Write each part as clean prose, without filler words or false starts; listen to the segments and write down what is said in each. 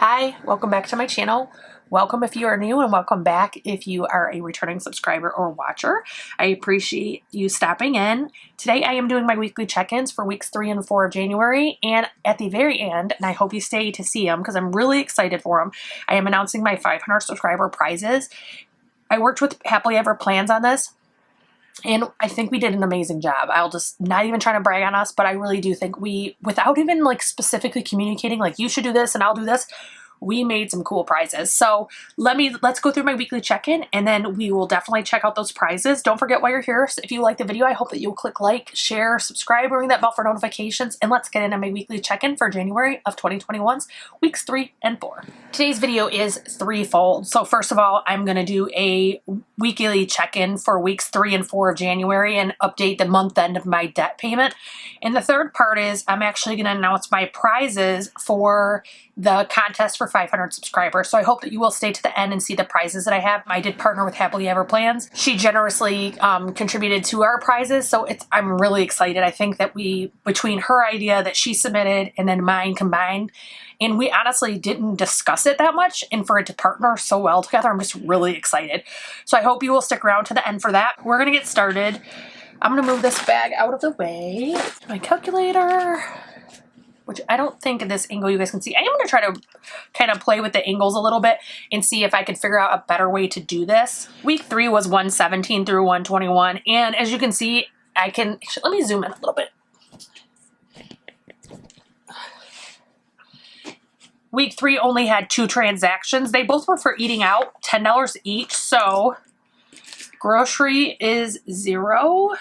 Hi, welcome back to my channel. Welcome if you are new and welcome back if you are a returning subscriber or watcher. I appreciate you stopping in. Today I am doing my weekly check-ins for weeks 3 and 4 of January, and at the very end, and I hope you stay to see them because I'm really excited for them, I am announcing my 500 subscriber prizes. I worked with Happily Ever Plans on this, and I think we did an amazing job. I'll just, not even trying to brag on us, but I really do think we, without even like specifically communicating like you should do this and I'll do this, we made some cool prizes. So let's go through my weekly check-in and then we will definitely check out those prizes. Don't forget while you're here, if you like the video, I hope that you'll click like, share, subscribe, ring that bell for notifications, and let's get into my weekly check-in for January of 2021's weeks 3 and 4. Today's video is threefold. So first of all, I'm going to do a weekly check-in for weeks 3 and 4 of January and update the month end of my debt payment. And the third part is I'm actually going to announce my prizes for the contest for 500 subscribers. So I hope that you will stay to the end and see the prizes that I have. I did partner with Happily Ever Plans. She generously contributed to our prizes. So I'm really excited. I think that between her idea that she submitted and then mine combined, and we honestly didn't discuss it that much, and for it to partner so well together, I'm just really excited. So I hope you will stick around to the end for that. We're going to get started. I'm going to move this bag out of the way. My calculator, which I don't think at this angle you guys can see. I am going to try to kind of play with the angles a little bit and see if I could figure out a better way to do this. Week 3 was 117 through 121. And as you can see, let me zoom in a little bit. Week 3 only had 2 transactions. They both were for eating out, $10 each. So grocery is 0.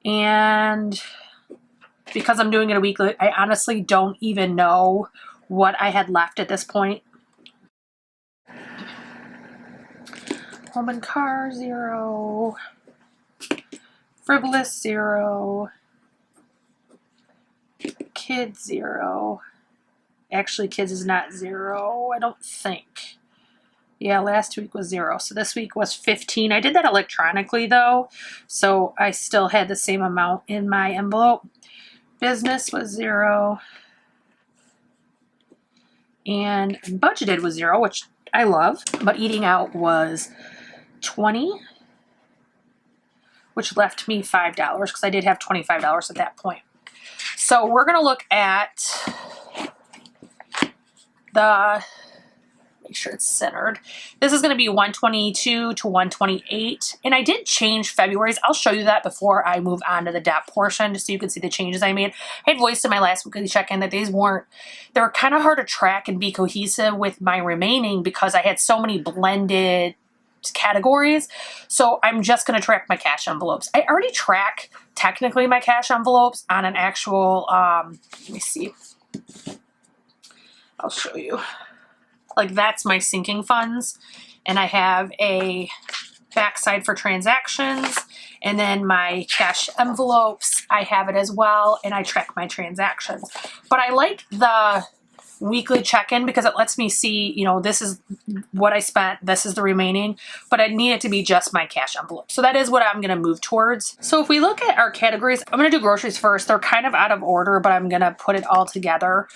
And because I'm doing it a weekly, I honestly don't even know what I had left at this point. Home and car, 0. Frivolous, 0. Kids, 0. Actually, kids is not 0, I don't think. Yeah, last week was 0. So this week was 15. I did that electronically though, so I still had the same amount in my envelope. Business was 0. And budgeted was 0, which I love. But eating out was 20, which left me $5 because I did have $25 at that point. So we're going to look at make sure it's centered. This is going to be 122 to 128. And I did change February's. I'll show you that before I move on to the debt portion, just so you can see the changes I made. I had voiced in my last weekly check-in that they were kind of hard to track and be cohesive with my remaining because I had so many blended categories. So I'm just going to track my cash envelopes. I already track technically my cash envelopes on an actual, let me see. I'll show you. Like that's my sinking funds, and I have a backside for transactions, and then my cash envelopes, I have it as well, and I track my transactions. But I like the weekly check-in because it lets me see, this is what I spent, this is the remaining, but I need it to be just my cash envelope. So that is what I'm going to move towards. So if we look at our categories, I'm going to do groceries first. They're kind of out of order, but I'm going to put it all together.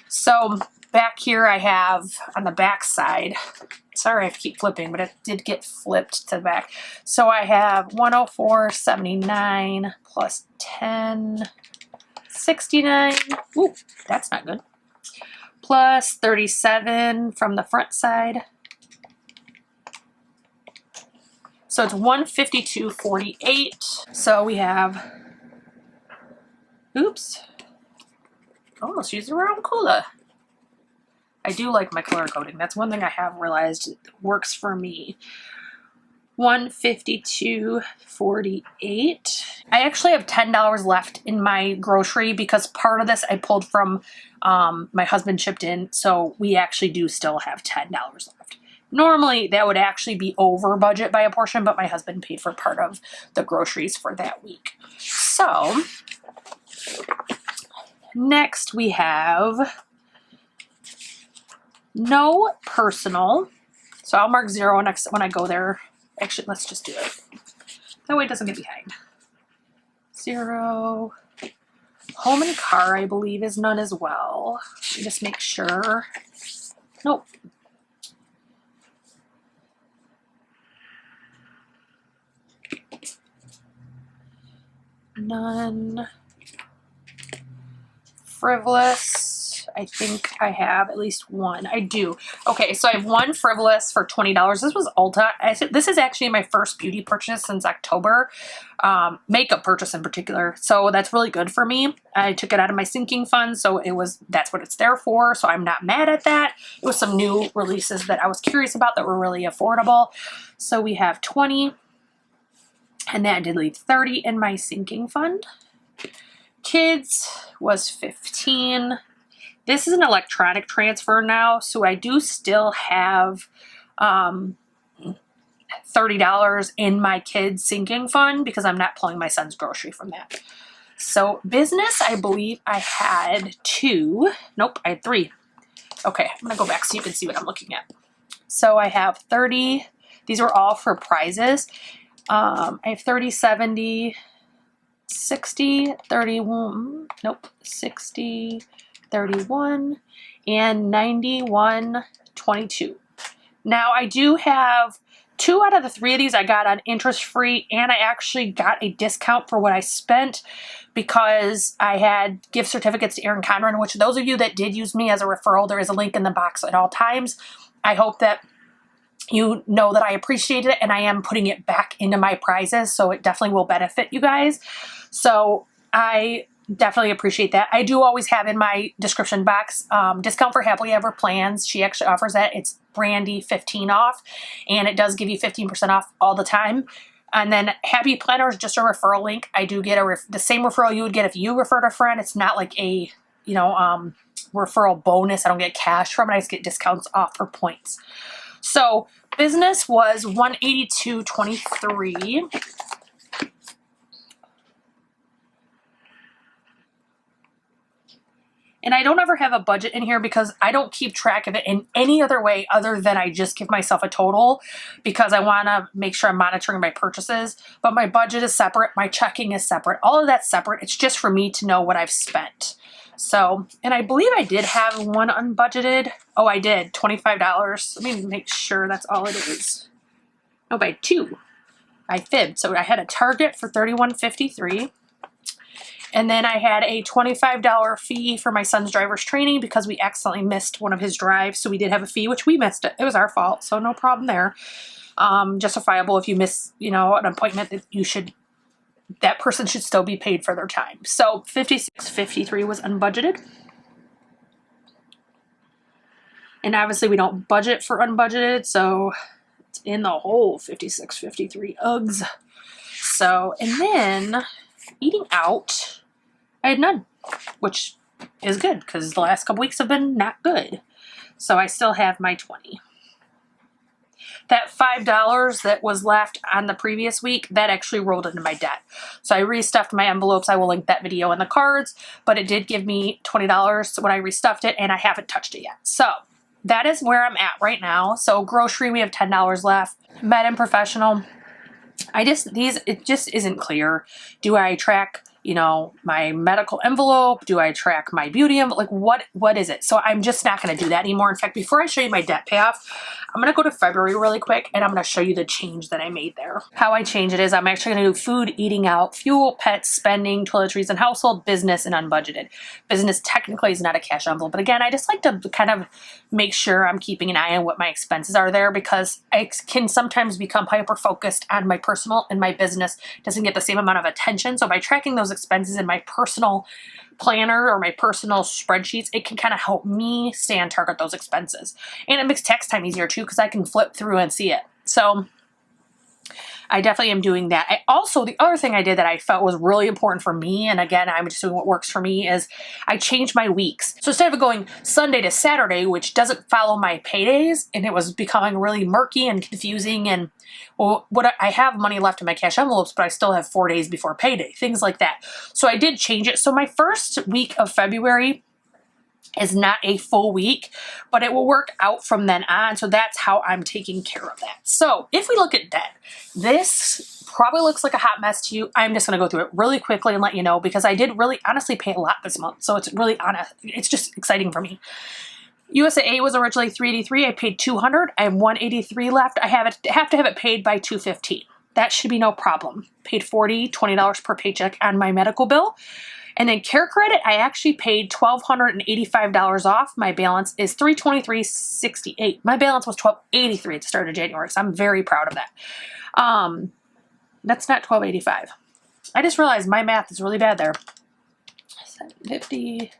So back here I have on the back side, sorry I have to keep flipping, but it did get flipped to the back. So I have 104.79 plus 10.69. Ooh, that's not good. Plus 37 from the front side. So it's 152.48. So we have, oops, almost used the wrong color. I do like my color coding. That's one thing I have realized works for me. 152.48. I actually have $10 left in my grocery because part of this I pulled from my husband chipped in, so we actually do still have $10 left. Normally that would actually be over budget by a portion, but my husband paid for part of the groceries for that week. So next we have no personal. So I'll mark 0 next when I go there. Actually, let's just do it. That way it doesn't get behind. 0. Home and car, I believe, is none as well. Let me just make sure. Nope. None. Frivolous. I think I have at least one. I do. Okay, so I have one frivolous for $20. This was Ulta. This is actually my first beauty purchase since October. Makeup purchase in particular. So that's really good for me. I took it out of my sinking fund, so that's what it's there for. So I'm not mad at that. It was some new releases that I was curious about that were really affordable. So we have 20, and that did leave 30 in my sinking fund. Kids was 15. This is an electronic transfer now, so I do still have $30 in my kids' sinking fund because I'm not pulling my son's grocery from that. So business, I believe I had 2. Nope, I had 3. Okay, I'm going to go back so you can see what I'm looking at. So I have 30. These were all for prizes. I have 30, 70, 60, 31, nope, 60, 31, and 91, 22. Now I do have 2 out of the 3 of these I got on interest free, and I actually got a discount for what I spent because I had gift certificates to Erin and Condren, which those of you that did use me as a referral, there is a link in the box at all times. I hope that you know that I appreciate it, and I am putting it back into my prizes, so it definitely will benefit you guys. So I definitely appreciate that. I do always have in my description box discount for Happily Ever plans. She actually offers that. It's Brandy 15 off, and it does give you 15% off all the time. And then Happy Planner is just a referral link. I do get the same referral you would get if you referred a friend. It's not like a referral bonus. I don't get cash from it. I just get discounts off for points. So business was $182.23. And I don't ever have a budget in here because I don't keep track of it in any other way other than I just give myself a total because I want to make sure I'm monitoring my purchases. But my budget is separate. My checking is separate. All of that's separate. It's just for me to know what I've spent. So, and I believe I did have one unbudgeted. Oh, I did. $25. Let me make sure that's all it is. Oh, by 2. I fibbed. So I had a Target for $31.53. And then I had a $25 fee for my son's driver's training because we accidentally missed one of his drives. So we did have a fee, which we missed it. It was our fault. So no problem there. Justifiable if you miss, an appointment that person should still be paid for their time. So $56.53 was unbudgeted. And obviously we don't budget for unbudgeted. So it's in the whole $56.53 Uggs. So, and then eating out, I had none, which is good because the last couple weeks have been not good. So I still have my 20. That $5 that was left on the previous week, that actually rolled into my debt. So I restuffed my envelopes. I will link that video in the cards, but it did give me $20 when I restuffed it, and I haven't touched it yet. So that is where I'm at right now. So grocery, we have $10 left. Med and professional, it just isn't clear. Do I track, my medical envelope? Do I track my beauty envelope? Like what is it? So I'm just not going to do that anymore. In fact, before I show you my debt payoff, I'm going to go to February really quick and I'm going to show you the change that I made there. How I change it is I'm actually going to do food, eating out, fuel, pets, spending, toiletries and household, business, and unbudgeted. Business technically is not a cash envelope, but again, I just like to kind of make sure I'm keeping an eye on what my expenses are there because I can sometimes become hyper-focused on my personal, and my business doesn't get the same amount of attention. So by tracking those expenses in my personal planner or my personal spreadsheets, it can kind of help me stay on target those expenses. And it makes tax time easier too because I can flip through and see it. So I definitely am doing that. The other thing I did that I felt was really important for me, and again, I'm just doing what works for me, is I changed my weeks. So instead of going Sunday to Saturday, which doesn't follow my paydays, and it was becoming really murky and confusing, and I have money left in my cash envelopes, but I still have 4 days before payday, things like that. So I did change it. So my first week of February is not a full week, but it will work out from then on. So that's how I'm taking care of that. So if we look at debt, this probably looks like a hot mess to you. I'm just going to go through it really quickly and let you know, because I did really honestly pay a lot this month. So it's really honest. It's just exciting for me. USAA was originally $383. I paid $200. I have $183 left. I have to have it paid by $215. That should be no problem. Paid $40, $20 per paycheck on my medical bill. And then care credit, I actually paid $1,285 off. My balance is $323.68. My balance was $1,283 at the start of January, so I'm very proud of that. That's not $1,285. I just realized my math is really bad there. 750,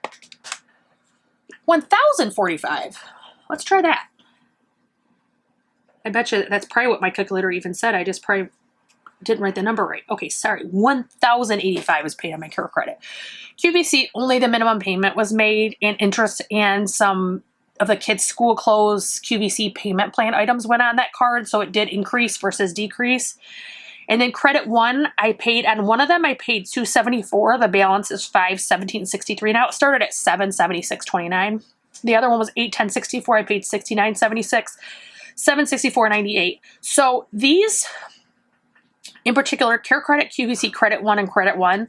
$1,045. Let's try that. I bet you that's probably what my calculator even said. I just probably didn't write the number right. Okay, sorry. $1,085 was paid on my care credit. QVC, only the minimum payment was made, and interest and some of the kids' school clothes QVC payment plan items went on that card, so it did increase versus decrease. And then credit one, I paid on one of them, I paid $274. The balance is $517.63. Now it started at $776.29. The other one was $810.64. I paid $69.76. $764.98. So these, in particular, care credit, QVC credit one, and credit one,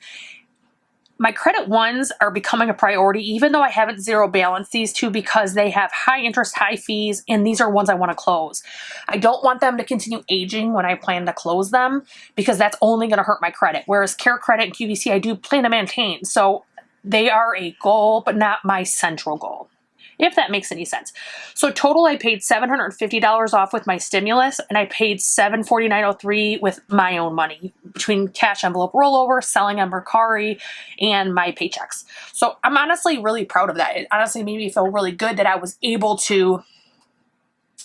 my credit ones are becoming a priority, even though I haven't zero balanced these two, because they have high interest, high fees, and these are ones I want to close. I don't want them to continue aging when I plan to close them, because that's only going to hurt my credit. Whereas care credit and QVC, I do plan to maintain. So they are a goal, but not my central goal, if that makes any sense. So total, I paid $750 off with my stimulus, and I paid $749.03 with my own money between cash envelope rollover, selling on Mercari, and my paychecks. So I'm honestly really proud of that. It honestly made me feel really good that I was able to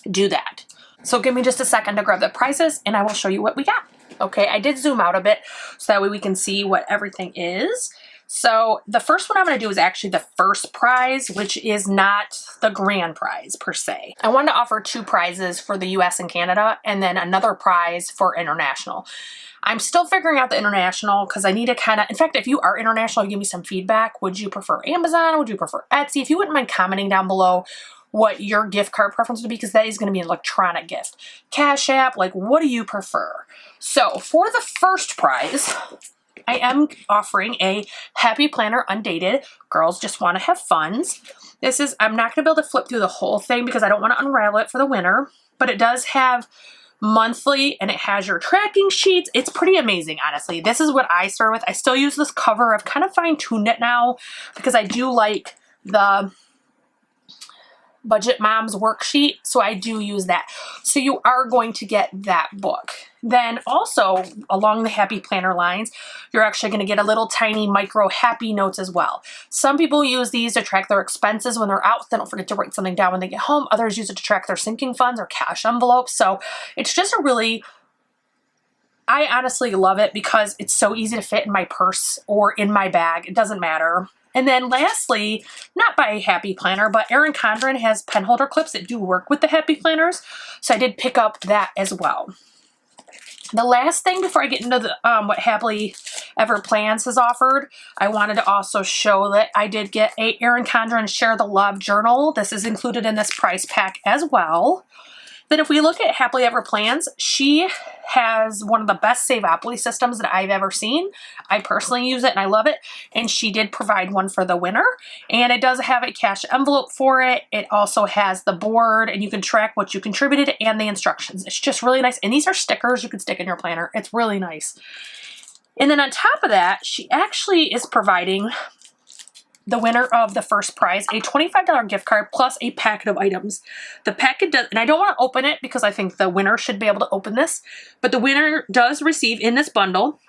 do that. So give me just a second to grab the prices, and I will show you what we got. Okay, I did zoom out a bit so that way we can see what everything is. So the first one I'm going to do is actually the first prize, which is not the grand prize per se. I wanted to offer two prizes for the US and Canada, and then another prize for international. I'm still figuring out the international because I need to kind of, in fact, if you are international, give me some feedback. Would you prefer Amazon? Would you prefer Etsy? If you wouldn't mind commenting down below what your gift card preference would be, because that is going to be an electronic gift. Cash App, like, what do you prefer? So for the first prize, I am offering a Happy Planner Undated. Girls just want to have funds. This is, I'm not going to be able to flip through the whole thing because I don't want to unravel it for the winner, but it does have monthly and it has your tracking sheets. It's pretty amazing, honestly. This is what I started with. I still use this cover. I've kind of fine-tuned it now because I do like the Budget Moms worksheet, so I do use that. So you are going to get that book. Then also, along the Happy Planner lines, you're actually going to get a little tiny micro happy notes as well. Some people use these to track their expenses when they're out. They don't forget to write something down when they get home. Others use it to track their sinking funds or cash envelopes. So it's just a really, I honestly love it because it's so easy to fit in my purse or in my bag. It doesn't matter. And then lastly, not by Happy Planner, but Erin Condren has pen holder clips that do work with the Happy Planners. So I did pick up that as well. The last thing before I get into the, what Happily Ever Plans has offered, I wanted to also show that I did get a Erin Condren Share the Love journal. This is included in this price pack as well. Then if we look at Happily Ever Plans, she has one of the best Saveopoly systems that I've ever seen. I personally use it and I love it. And she did provide one for the winner. And it does have a cash envelope for it. It also has the board and you can track what you contributed and the instructions. It's just really nice. And these are stickers you can stick in your planner. It's really nice. And then on top of that, she actually is providing the winner of the first prize a $25 gift card plus a packet of items. The packet does, and I don't want to open it because I think the winner should be able to open this, but the winner does receive in this bundle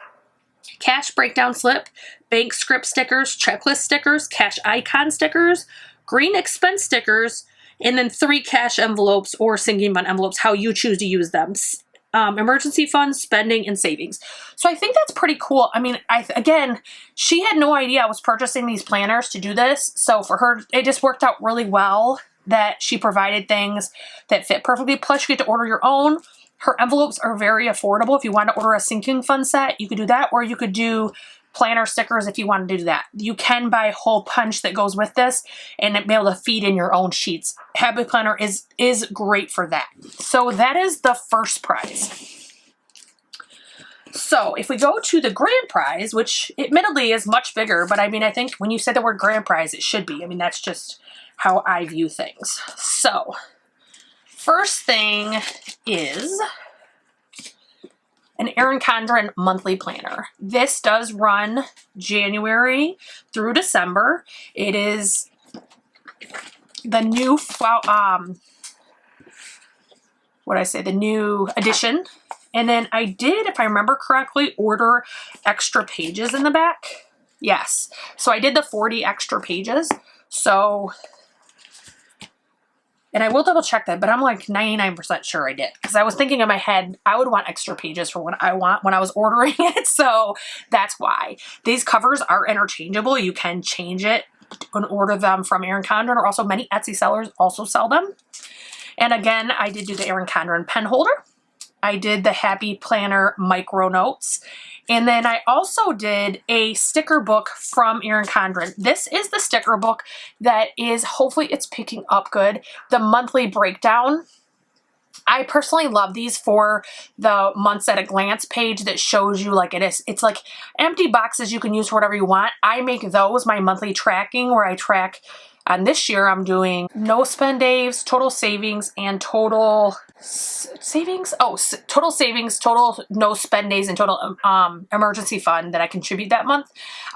cash breakdown slip, bank script stickers, checklist stickers, cash icon stickers, green expense stickers, and then 3 cash envelopes or sinking fund envelopes, how you choose to use them. Emergency funds, spending, and savings. So I think that's pretty cool. I mean, again, she had no idea I was purchasing these planners to do this. So for her, it just worked out really well that she provided things that fit perfectly. Plus, you get to order your own. Her envelopes are very affordable. If you want to order a sinking fund set, you could do that, or you could do planner stickers if you wanted to do that. You can buy a whole punch that goes with this and be able to feed in your own sheets. Happy Planner is great for that. So that is the first prize. So if we go to the grand prize, which admittedly is much bigger, but I mean, I think when you say the word grand prize, it should be. I mean, that's just how I view things. So first thing is an Erin Condren monthly planner. This does run January through December. It is the new, the new edition. And then I did, if I remember correctly, order extra pages in the back. Yes. So I did the 40 extra pages. So, and I will double check that, but I'm like 99% sure I did. Because I was thinking in my head, I would want extra pages for what I want when I was ordering it. So that's why. These covers are interchangeable. You can change it and order them from Erin Condren, or also many Etsy sellers also sell them. And again, I did do the Erin Condren pen holder. I did the Happy Planner micro notes. And then I also did a sticker book from Erin Condren. This is the sticker book that is, hopefully it's picking up good, the monthly breakdown. I personally love these for the months at a glance page that shows you like it's like empty boxes you can use for whatever you want. I make those my monthly tracking where I track. And this year I'm doing no spend days, total savings, and total savings. Oh, total savings, total no spend days, and total emergency fund that I contribute that month.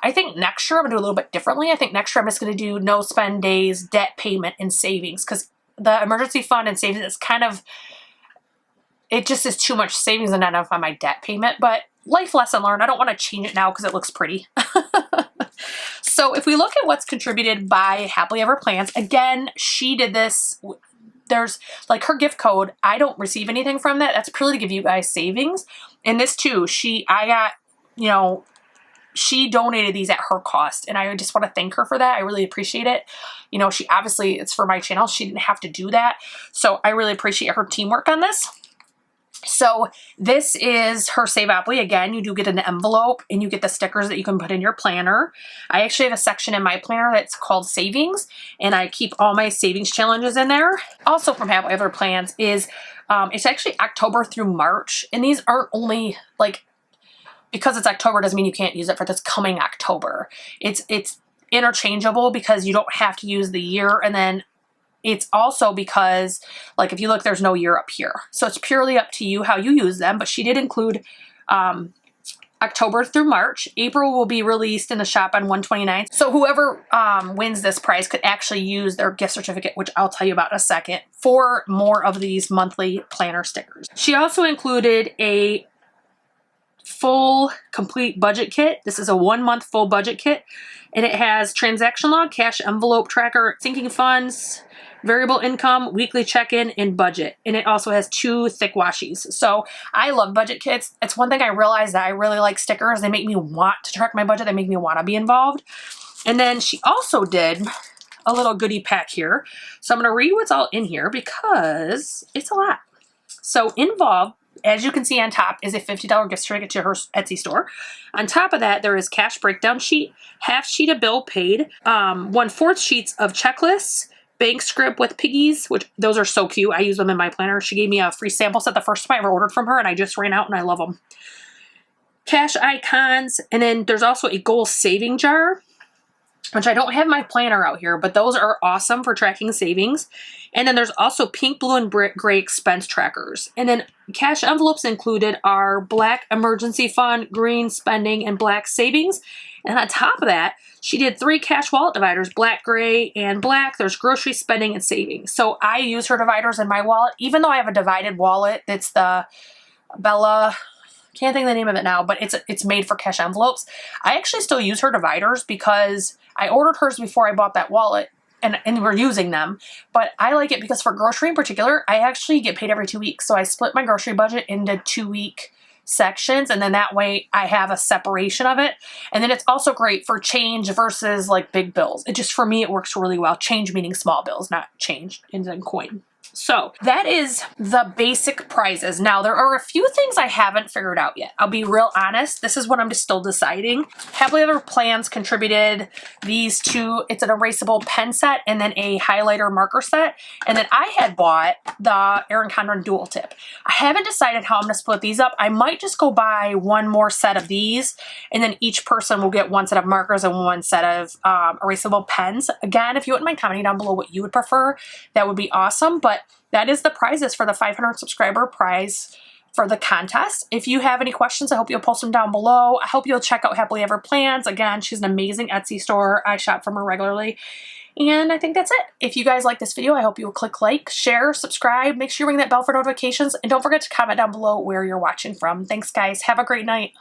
I think next year I'm gonna do a little bit differently. I think next year I'm just gonna do no spend days, debt payment, and savings, because the emergency fund and savings is kind of, it just is too much savings and not enough on my debt payment. But life lesson learned. I don't want to change it now because it looks pretty. So if we look at what's contributed by Happily Ever Plans, again, she did this. There's like her gift code. I don't receive anything from that. That's purely to give you guys savings. And this too, I got, you know, she donated these at her cost. And I just want to thank her for that. I really appreciate it. You know, she obviously, it's for my channel. She didn't have to do that. So I really appreciate her teamwork on this. So this is her Saveopoly. Again, you do get an envelope and you get the stickers that you can put in your planner. I actually have a section in my planner that's called savings, and I keep all my savings challenges in there. Also from Happily Ever Plans is, it's actually October through March, and these aren't only like, because it's October doesn't mean you can't use it for this coming October. It's interchangeable because you don't have to use the year, and then it's also because, like, if you look, there's no year up here. So it's purely up to you how you use them. But she did include October through March. April will be released in the shop on 1/29. So whoever wins this prize could actually use their gift certificate, which I'll tell you about in a second, for more of these monthly planner stickers. She also included a full complete budget kit. This is a 1-month full budget kit, and it has transaction log, cash envelope tracker, sinking funds, variable income, weekly check-in, and budget. And it also has 2 thick washies. So I love budget kits. It's one thing I realized that I really like stickers. They make me want to track my budget. They make me want to be involved. And then she also did a little goodie pack here. So I'm going to read what's all in here because it's a lot. So involved, as you can see on top, is a $50 gift certificate to her Etsy store. On top of that, there is cash breakdown sheet, half sheet of bill paid, 1/4 sheets of checklists, bank script with piggies, which those are so cute. I use them in my planner. She gave me a free sample set the first time I ever ordered from her, and I just ran out and I love them. Cash icons, and then there's also a goal saving jar, which I don't have my planner out here, but those are awesome for tracking savings. And then there's also pink, blue, and gray expense trackers. And then cash envelopes included are black emergency fund, green spending, and black savings. And on top of that, she did 3 cash wallet dividers, black, gray, and black. There's grocery spending and savings. So I use her dividers in my wallet, even though I have a divided wallet. It's the Bella, can't think of the name of it now, but it's made for cash envelopes. I actually still use her dividers because I ordered hers before I bought that wallet, and we're using them. But I like it because for grocery in particular, I actually get paid every 2 weeks. So I split my grocery budget into 2-week sections, and then that way I have a separation of it. And then it's also great for change versus like big bills. It just, for me, it works really well. Change meaning small bills, not change in coin. So that is the basic prizes. Now, there are a few things I haven't figured out yet. I'll be real honest. This is what I'm just still deciding. Happily Ever Plans contributed these two. It's an erasable pen set and then a highlighter marker set. And then I had bought the Erin Condren dual tip. I haven't decided how I'm going to split these up. I might just go buy one more set of these, and then each person will get one set of markers and one set of erasable pens. Again, if you wouldn't mind commenting down below what you would prefer, that would be awesome. But that is the prizes for the 500 subscriber prize for the contest. If you have any questions, I hope you'll post them down below. I hope you'll check out Happily Ever Plans. Again, she's an amazing Etsy store. I shop from her regularly. And I think that's it. If you guys like this video, I hope you'll click like, share, subscribe. Make sure you ring that bell for notifications. And don't forget to comment down below where you're watching from. Thanks, guys. Have a great night.